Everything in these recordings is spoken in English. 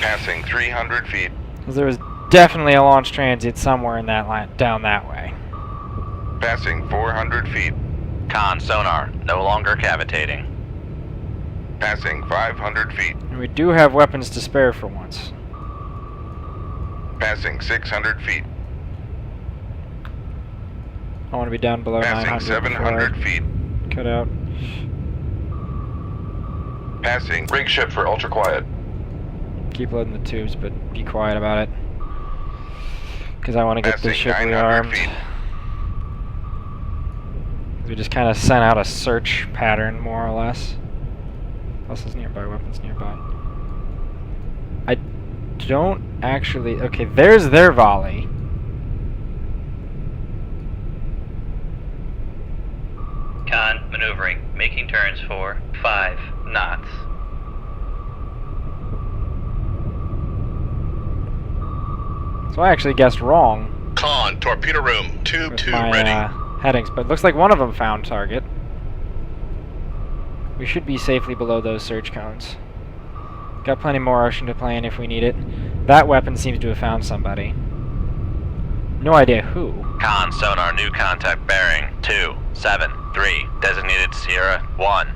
Passing 300 feet. Because there was definitely a launch transient somewhere in that line, down that way. Passing 400 feet. Con sonar, no longer cavitating. Passing 500 feet. And we do have weapons to spare for once. Passing 600 feet. I want to be down below Passing 900 700 feet. Cut out. Passing. Rig ship for ultra quiet. Keep loading the tubes, but be quiet about it. Because I want to get this Passing ship 900 rearmed. feet. We just kind of sent out a search pattern, more or less. Else is nearby, weapons nearby. I don't actually... Okay, there's their volley. Con maneuvering, making turns for 5 knots. So I actually guessed wrong Con, torpedo room, tube with 2 my ready. headings, but it looks like one of them found target. We should be safely below those search cones. Got plenty more ocean to play in if we need it. That weapon seems to have found somebody. No idea who. Con sonar, new contact bearing 273, designated Sierra 1.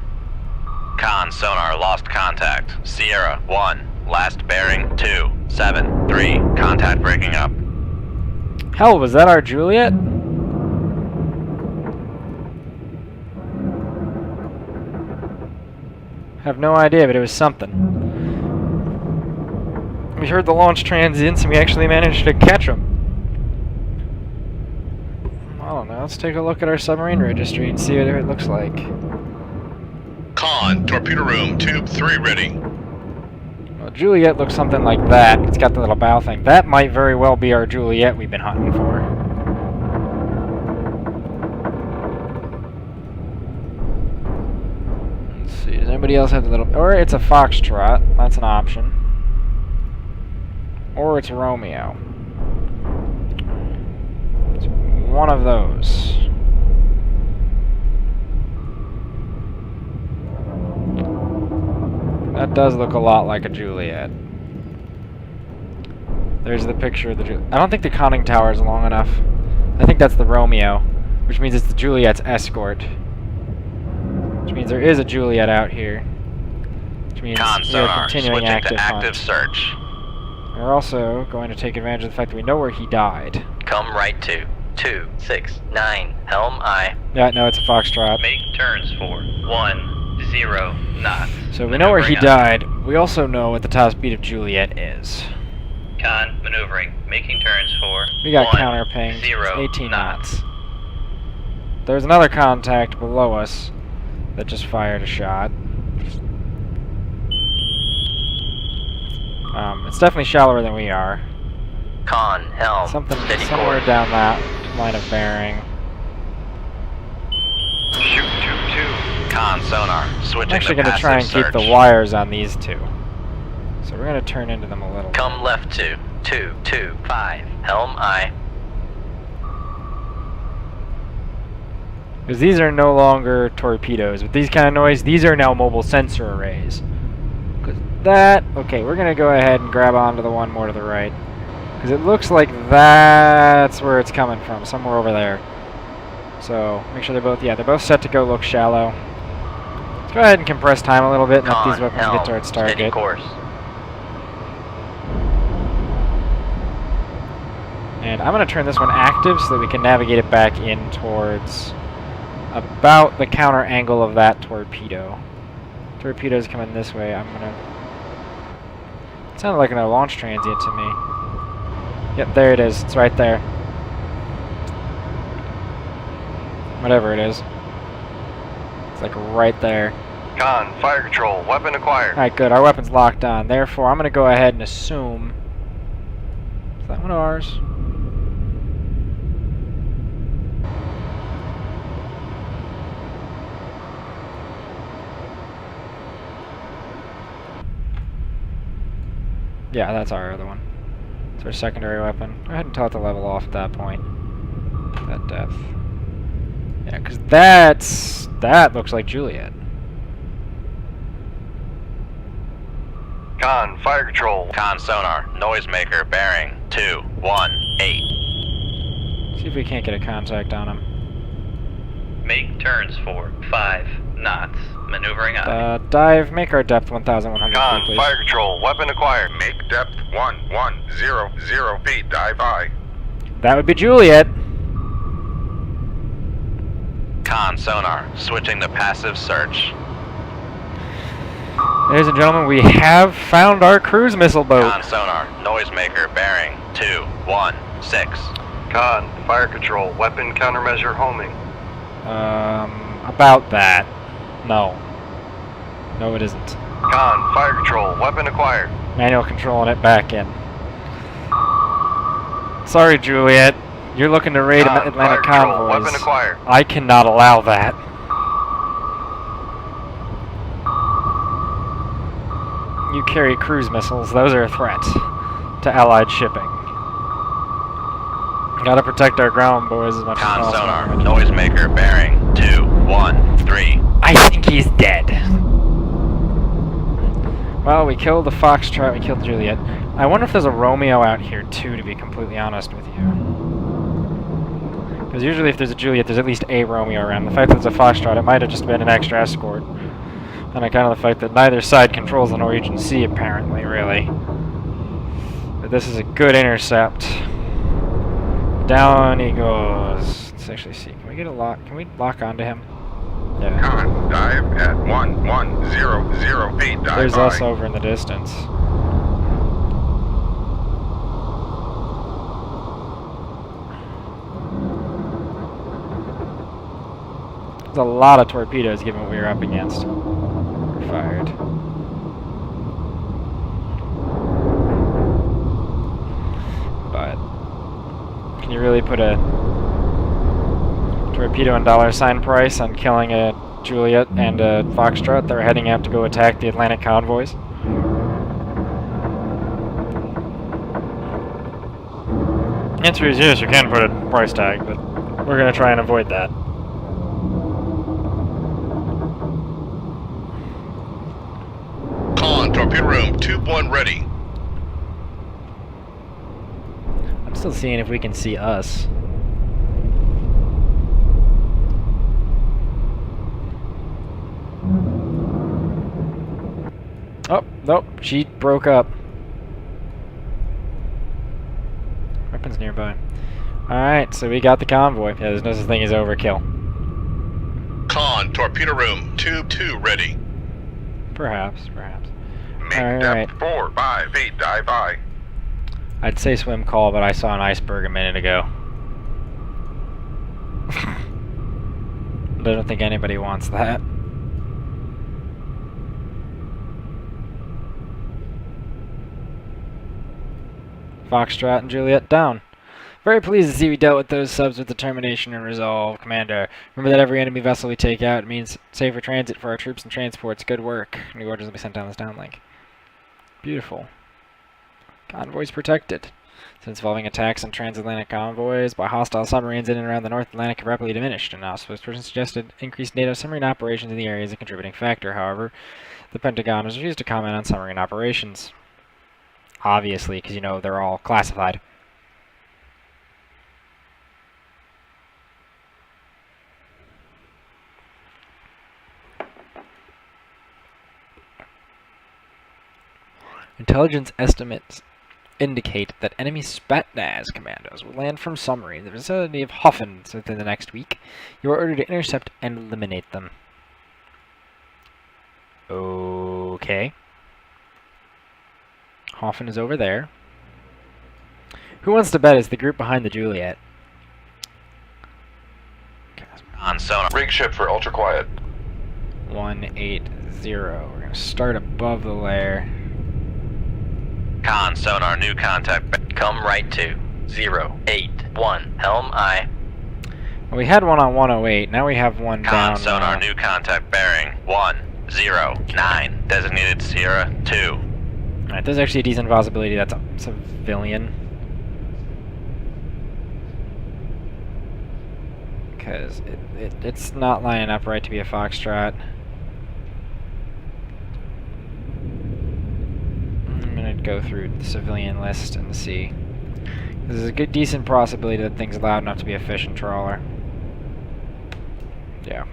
Con sonar, lost contact. Sierra 1, last bearing 273, contact breaking up. Hell, was that our Juliet? Have no idea, but it was something. We heard the launch transients and we actually managed to catch them. I don't know, let's take a look at our submarine registry and see what it looks like. Con, torpedo room, tube 3 ready. Well, Juliet looks something like that. It's got the little bow thing. That might very well be our Juliet we've been hunting for. Let's see, does anybody else have the little... Or it's a Foxtrot. That's an option. Or it's Romeo. It's one of those. That does look a lot like a Juliet. There's the picture of the Juliet. I don't think the conning tower is long enough. I think that's the Romeo, which means it's the Juliet's escort. Which means there is a Juliet out here. Which means Con we are sonar, continuing switching active to active hunt. search. We're also going to take advantage of the fact that we know where he died. Come right to 269, helm I. Yeah, no, it's a Foxtrot. Make turns for 10 knots. So we know where he Maneuvering up. died. We also know what the top speed of Juliet is. Con maneuvering, making turns for We got 10 counter ping. 18 knots. There's another contact below us that just fired a shot. It's definitely shallower than we are. Con, helm, Something steady somewhere course. down that line of bearing. Shoot, tube 2. Con sonar, switching I'm actually to going to try and passive keep the search. wires on these two. So we're going to turn into them a little. Come left to 225, helm I. Because these are no longer torpedoes. With these kind of noise, these are now mobile sensor arrays. 'Cause that... Okay, we're going to go ahead and grab onto the one more to the right. Because it looks like that's where it's coming from, somewhere over there. So, make sure they're both... Yeah, they're both set to go look shallow. Let's go ahead and compress time a little bit and let these weapons helm, get towards steady target. course. And I'm going to turn this one active so that we can navigate it back in towards about the counter angle of that torpedo. Torpedo's coming this way. I'm going to... It sounded like a launch transient to me. Yep, there it is. It's right there. Whatever it is. It's like right there. Con, fire control, weapon acquired. Alright, good. Our weapon's locked on. Therefore, I'm going to go ahead and assume... Is that one of ours? Yeah, that's our other one. It's our secondary weapon. Go ahead and tell it to level off at that point. That depth. Yeah, because that looks like Juliet. Con, fire control. Con sonar, noisemaker, bearing 218. See if we can't get a contact on him. Make turns for 5 knots. Maneuvering up. Dive, make our depth 1,100 feet, Con, please. fire control. Weapon acquired. Make depth 1,100 feet. Dive by. That would be Juliet. Con sonar, switching to passive search. Ladies and gentlemen, we have found our cruise missile boat. Con sonar, noisemaker, bearing 216. Con, fire control. Weapon countermeasure homing. About that. No. No, it isn't. Con, fire control. Weapon acquired. Manual controlling it back in. Sorry, Juliet. You're looking to raid Con, Atlantic fire control. convoys. Weapon acquired. I cannot allow that. You carry cruise missiles. Those are a threat to Allied shipping. Gotta protect our ground boys as much as Con possible. sonar, noisemaker, bearing 213. I think he's dead. Well, we killed the Foxtrot, we killed Juliet. I wonder if there's a Romeo out here too, to be completely honest with you. Because usually if there's a Juliet, there's at least a Romeo around. The fact that it's a Foxtrot, it might have just been an extra escort. And I kind of the fact that neither side controls the Norwegian Sea, apparently, really. But this is a good intercept. Down he goes. Let's actually see. Can we get a lock? Can we lock onto him? Yeah. Con, dive at 1,100 feet. Dive There's by. us over in the distance. There's a lot of torpedoes given what we were up against. We're fired. But can you really put a torpedo and $ price on killing a Juliet and a Foxtrot that are heading out to go attack the Atlantic convoys? Answer is yes, you can put a price tag, but we're going to try and avoid that. Con, torpedo room. Tube 1 ready. I'm still seeing if we can see us. Oh, nope, she broke up. Weapons nearby. Alright, so we got the convoy. Yeah, there's no such thing as overkill. Con, torpedo room. Tube 2 ready. Perhaps, perhaps. Make Alright. depth 4, 5 feet. Dive by. I'd say swim call, but I saw an iceberg a minute ago. But I don't think anybody wants that. Foxtrot and Juliet down. Very pleased to see we dealt with those subs with determination and resolve, Commander. Remember that every enemy vessel we take out means safer transit for our troops and transports. Good work. New orders will be sent down this downlink. Beautiful. Convoys protected. Since involving attacks on transatlantic convoys by hostile submarines in and around the North Atlantic have rapidly diminished, and our spokesperson suggested increased NATO submarine operations in the area as a contributing factor. However, the Pentagon has refused to comment on submarine operations. Obviously, because, you know, they're all classified. Intelligence estimates indicate that enemy Spetsnaz commandos will land from submarines in the vicinity of Hoffen within the next week. You are ordered to intercept and eliminate them. Okay. Hoffen is over there. Who wants to bet is the group behind the Juliet? On sonar. Rig ship for ultra quiet. 180. We're going to start above the layer. Con sonar, new contact. Come right to 081. Helm I. Well, we had one on 108. Now we have one Con down. sonar, new contact bearing 109. Designated Sierra 2. Alright, there's actually a decent possibility that's a civilian. Because it's not lining up right to be a Foxtrot. I'm gonna go through the civilian list and see. There's a good, decent possibility that thing's loud enough to be a fishing trawler. Yeah.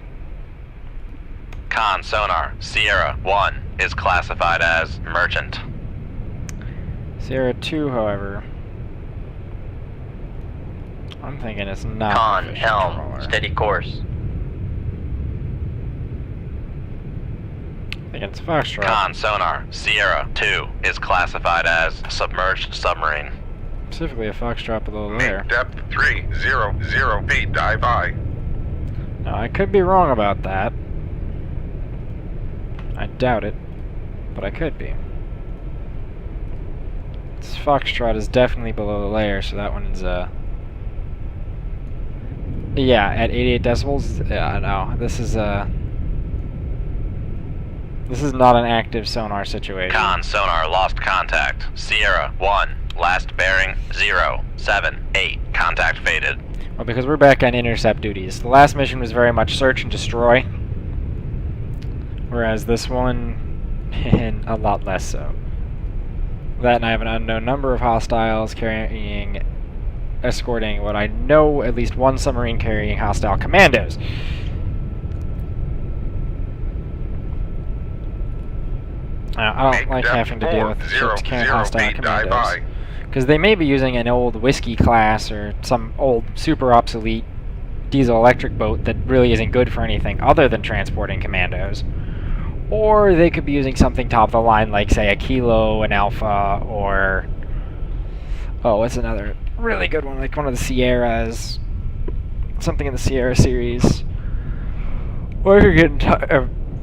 Con sonar, Sierra 1 is classified as merchant. Sierra 2, however, I'm thinking it's not a Con, fishing helm, trawler. steady course. I'm thinking it's a Foxtrot. Con sonar, Sierra 2 is classified as submerged submarine. Specifically a Foxtrot below there. Make depth 300 feet. Dive by. Now, I could be wrong about that. I doubt it, but I could be. This Foxtrot is definitely below the layer, so that one's, yeah, at 88 decibels? Yeah, no, this is not an active sonar situation. Con sonar lost contact. Sierra 1, last bearing 078. Contact faded. Well, because we're back on intercept duties. The last mission was very much search and destroy, whereas this one, a lot less so. That, and I have an unknown number of hostiles escorting what I know at least one submarine carrying hostile commandos. I don't Make like depth having to deal with ships carrying 400 hostile feet. Dive commandos. by. Because they may be using an old whiskey class or some old super obsolete diesel-electric boat that really isn't good for anything other than transporting commandos. Or they could be using something top of the line like, say, a Kilo, an Alpha, or... oh, what's another really good one? Like one of the Sierras. Something in the Sierra series. Or if you're getting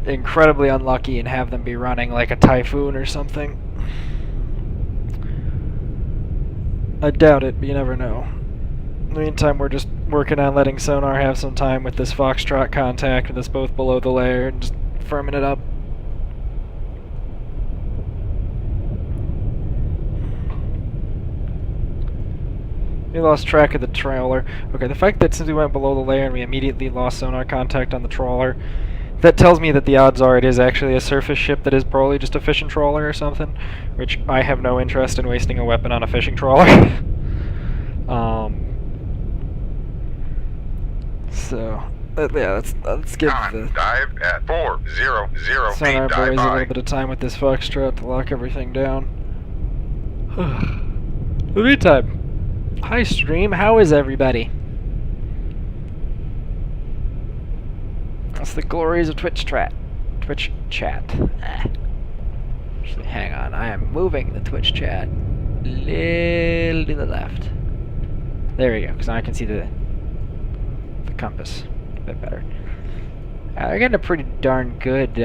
incredibly unlucky and have them be running like a Typhoon or something. I doubt it, but you never know. In the meantime, we're just working on letting sonar have some time with this Foxtrot contact with us both below the layer and just firming it up. We lost track of the trawler. Okay, the fact that since we went below the layer and we immediately lost sonar contact on the trawler, that tells me that the odds are it is actually a surface ship that is probably just a fishing trawler or something, which I have no interest in wasting a weapon on a fishing trawler. So, yeah, let's give the Dive at 400 sonar feet. Dive boys a little by. bit of time with this Foxtrot to lock everything down. In the meantime, hi stream, how is everybody? That's the glories of Twitch chat. Actually, hang on. I am moving the Twitch chat a little to the left. There we go, because now I can see the compass a bit better. They're getting a pretty darn good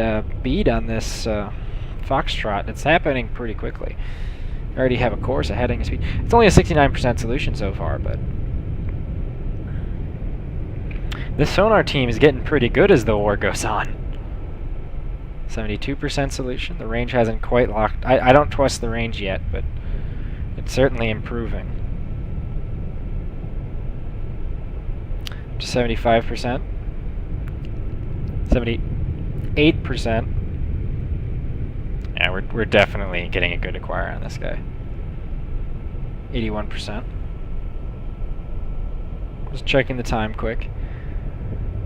bead on this Foxtrot. It's happening pretty quickly. I already have a course, a heading speed. It's only a 69% solution so far, but this sonar team is getting pretty good as the war goes on. 72% solution. The range hasn't quite locked. I don't trust the range yet, but it's certainly improving. To 75%. 78%. Yeah, we're definitely getting a good acquire on this guy. 81%. Just checking the time quick.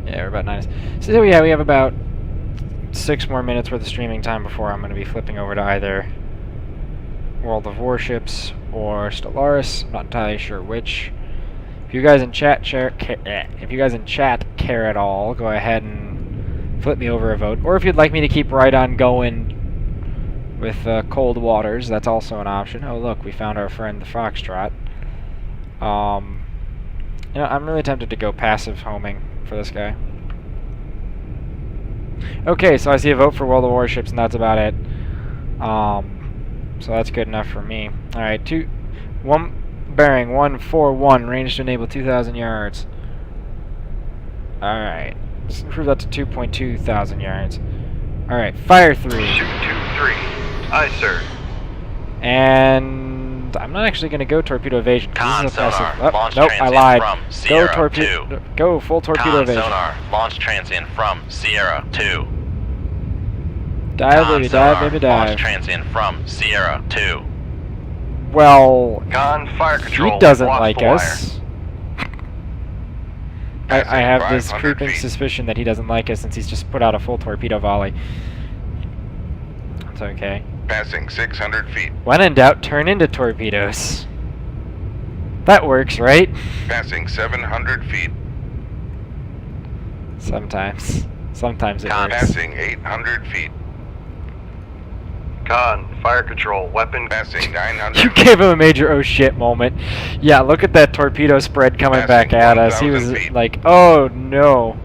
Yeah, we're about 9. So yeah, we have about 6 more minutes worth of streaming time before I'm going to be flipping over to either World of Warships or Stellaris. I'm not entirely sure which. If you guys in chat care at all, go ahead and flip me over a vote. Or if you'd like me to keep right on going with Cold Waters, that's also an option. Oh look, we found our friend the Foxtrot. You know, I'm really tempted to go passive homing for this guy. Okay, so I see a vote for World of Warships, and that's about it. So that's good enough for me. Alright, bearing 141, range to enable 2,000 yards. Alright, let's improve that to 2.2 thousand yards. Alright, fire 3. 223. Aye, sir. And I'm not actually going to go torpedo evasion. Con This is a sonar, passive. launch Nope, I transient lied. from Go Sierra torpedo. 2. Go full torpedo Con evasion. sonar, launch transient from Sierra 2. Dive, Con baby, dive, sonar, baby, launch dive. transient from Sierra 2. Well, Con, fire control. he doesn't lost like the wire. us. Passing I have this 500 creeping feet. suspicion that he doesn't like us since he's just put out a full torpedo volley. It's okay. Passing 600 feet. When in doubt, turn into torpedoes. That works, right? Passing 700 feet. Sometimes. Sometimes it Con- works. Passing 800 feet. Con, fire control, weapon. Passing 900 You gave him a major oh shit moment. Yeah, look at that torpedo spread coming back Passing at us. He was 1,000 feet. like, oh no.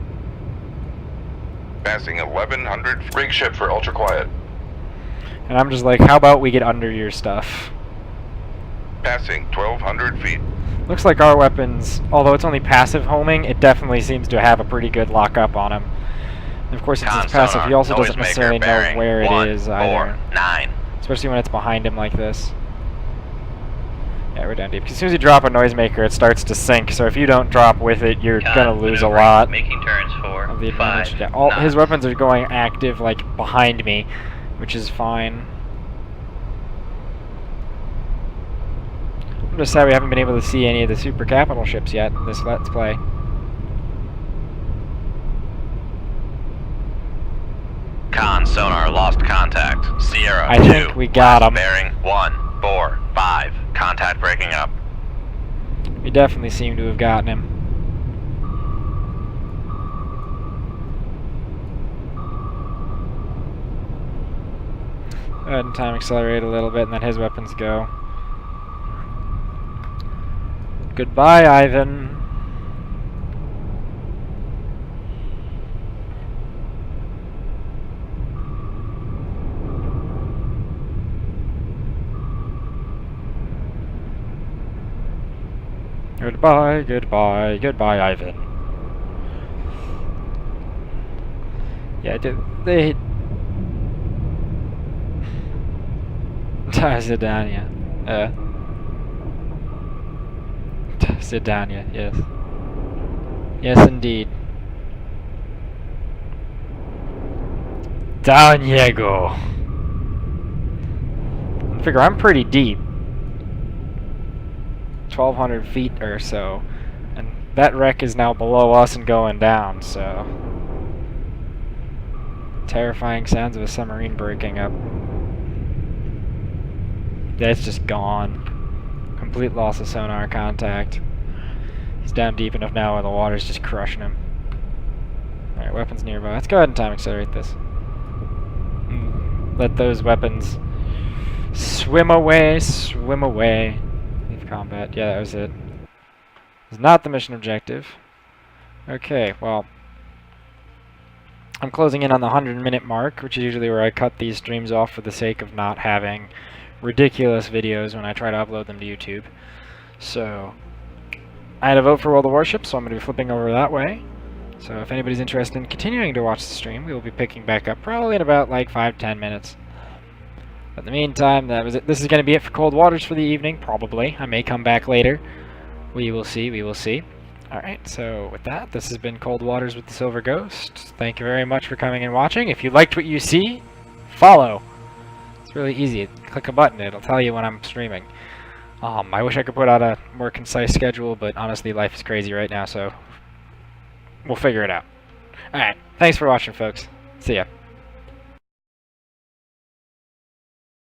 Passing 1100. Rig ship for ultra quiet. And I'm just like, how about we get under your stuff? Passing 1200 feet. Looks like our weapons, although it's only passive homing, it definitely seems to have a pretty good lockup on him. And of course, since Con it's passive, sonar, he also doesn't noisemaker necessarily know bearing where it is either. 149. Especially when it's behind him like this. Yeah, we're down deep. As soon as you drop a noisemaker, it starts to sink. So if you don't drop with it, you're Con, gonna lose a maneuvering, lot Making turns for of the 5 advantage. Yeah, all his knots. weapons are going active, like behind me, which is fine. I'm just sad we haven't been able to see any of the super capital ships yet in this Let's Play. Con sonar lost contact. Sierra I 2. think we got last 'em. Bearing 145. Contact breaking up. We definitely seem to have gotten him. Go ahead and time accelerate a little bit and let his weapons go. Goodbye, Ivan. Goodbye, goodbye, goodbye, Ivan. Yeah, they... Zidania. Zidania, yes. Yes, indeed. Down you go. Figure I'm pretty deep. 1,200 feet or so. And that wreck is now below us and going down, so... Terrifying sounds of a submarine breaking up. Yeah, it's just gone. Complete loss of sonar contact. He's down deep enough now where the water's just crushing him. Alright, weapons nearby. Let's go ahead and time accelerate this. Let those weapons swim away, swim away. Leave combat. Yeah, that was it. It's not the mission objective. Okay, well... I'm closing in on the 100-minute mark, which is usually where I cut these streams off for the sake of not having ridiculous videos when I try to upload them to YouTube. So, I had a vote for World of Warships, so I'm going to be flipping over that way. So if anybody's interested in continuing to watch the stream, we will be picking back up probably in about like 5-10 minutes. But in the meantime, that was it. This is going to be it for Cold Waters for the evening, probably. I may come back later. We will see, we will see. Alright, so with that, this has been Cold Waters with the Silver Ghost. Thank you very much for coming and watching. If you liked what you see, follow. It's really easy. Click a button, it'll tell you when I'm streaming. I wish I could put out a more concise schedule, but honestly, life is crazy right now, so we'll figure it out. Alright, thanks for watching, folks. See ya.